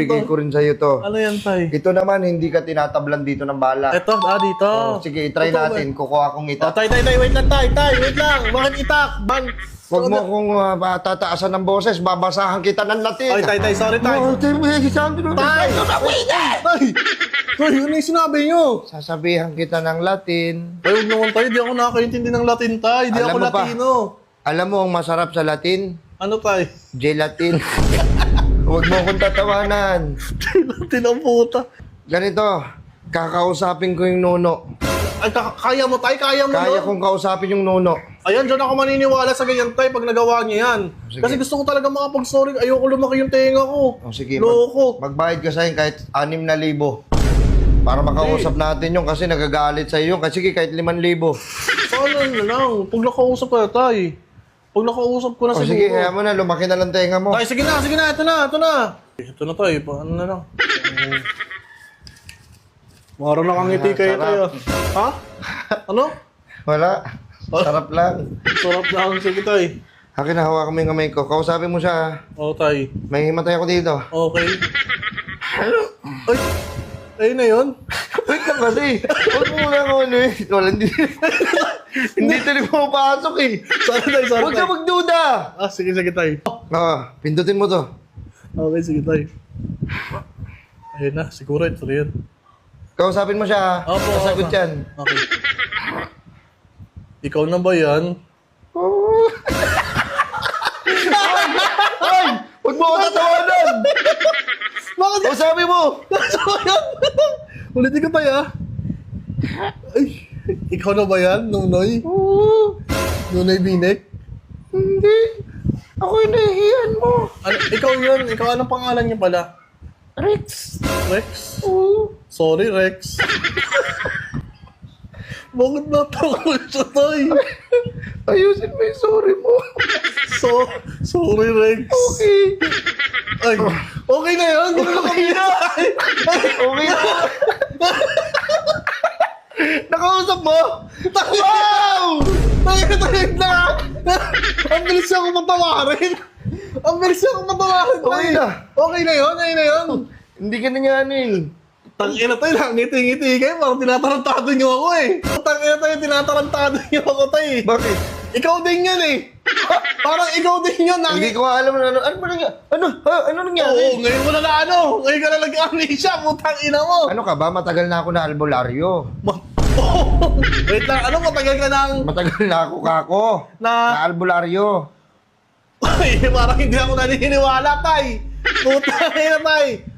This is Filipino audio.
bibigay ko rin sa'yo to. Ano yan, tay? Ito naman, hindi ka tinatablan dito ng bala. Ito, dito. Oh, sige, try natin. Kukuha kong Oh, itak. tay, wait lang, tay, wait lang. Bakit itak? Huwag mo akong tataasan ng boses. Babasahan kita ng Latin. Ay, tay, sorry, tay. Tay! Tay, ano yung sinabi nyo? Sasabihan kita ng Latin. Ay, huwag naman tayo. Di ako nakakaintindi ng Latin, tay. Di Alam ako mo ba? Latino. Alam mo ang masarap sa Latin? Ano, tay? Gelatin. Huwag mo akong tatawanan. Latin ang puta. Ganito, kakausapin ko yung nuno. Ay, kaya mo, tay? Kaya mo Kaya nun? kong kausapin yung nuno. Ayan, dyan ako maniniwala sa ganyan, tay, pag nagawa niya yan. Sige. Kasi gusto ko talaga makapag-sorry. Ayoko lumaki yung tenga ko. O sige, Loko. magbayad ka sa'yo kahit 6,000. Para makausap natin yun kasi nagagalit sa'yo yun. Kasi sige, kahit 5,000. Sana na lang. Pag nakausap ka, tay. Pag nakausap ko na O siguro. sige, kaya mo na, lumaki na lang tenga mo. Tay, sige na. Ito na. Ito na, tay. Paano na lang? Mara nakangiti kayo, Sarap. tayo. Ha? Ano? Wala. Sarap lang. Sarap na ang sige, tay. Akin na, hawakan mo yung kamay ko. Kausapin mo siya. Oo, tay. May himatay ako dito. Okay. Ay! Ayun na yun? Wait lang kasi. Huwag mo na ako ano eh. Wala, hindi. Hindi tayo pumapasok eh. Sorry, tay. Huwag ka magduda. Ah, sige, tay. Pindutin mo to. Okay, sige, tay. Ayun na, siguro ito rin. Kausapin mo siya. Opo, Sasagot opo. yan. Okay. Ikaw na ba yan? Ay! Huwag mo ako tatawanan! Bakit? Kausapin mo! Ulitin ko tayo, ah. Ay, ikaw na ba yan, Nunoy? Nunoy Binek? Hindi. Ako yung nahihiyan mo. Ano, ikaw yun. Ikaw, anong pangalan niya pala? Rex. Rex? Sorry, Rex. Bakit natakol siya, tay? Ayusin mo yung sorry mo. Sorry, Rex. Okay. Ay, okay na yun. Okay na. Okay na. Nakausap mo? Wow! Tayo na! Ang bilis niya ako matawarin! Ang bilis niya ako matawarin! Okay tay. na. Okay na yun! Hindi ka na nga ano eh. Tangina tayo, ngiti-ngiti kayo, parang tinatarantado niyo ako eh. Tangina tayo, tinatarantado niyo ako tayo. Bakit? Ikaw din yun eh. Parang ikaw din yun. Hindi ko alam na ano ba nangyari? Ano nangyari? Oo, ngayon mo na ngayon ka na nag-amnesia, putang ina mo. Ano ka ba? Matagal na ako na albularyo. Wait lang, ano matagal ka nang... Matagal na ako kako. Na albularyo. Ay, parang hindi ako naniniwala, tay. Putang ina, tay.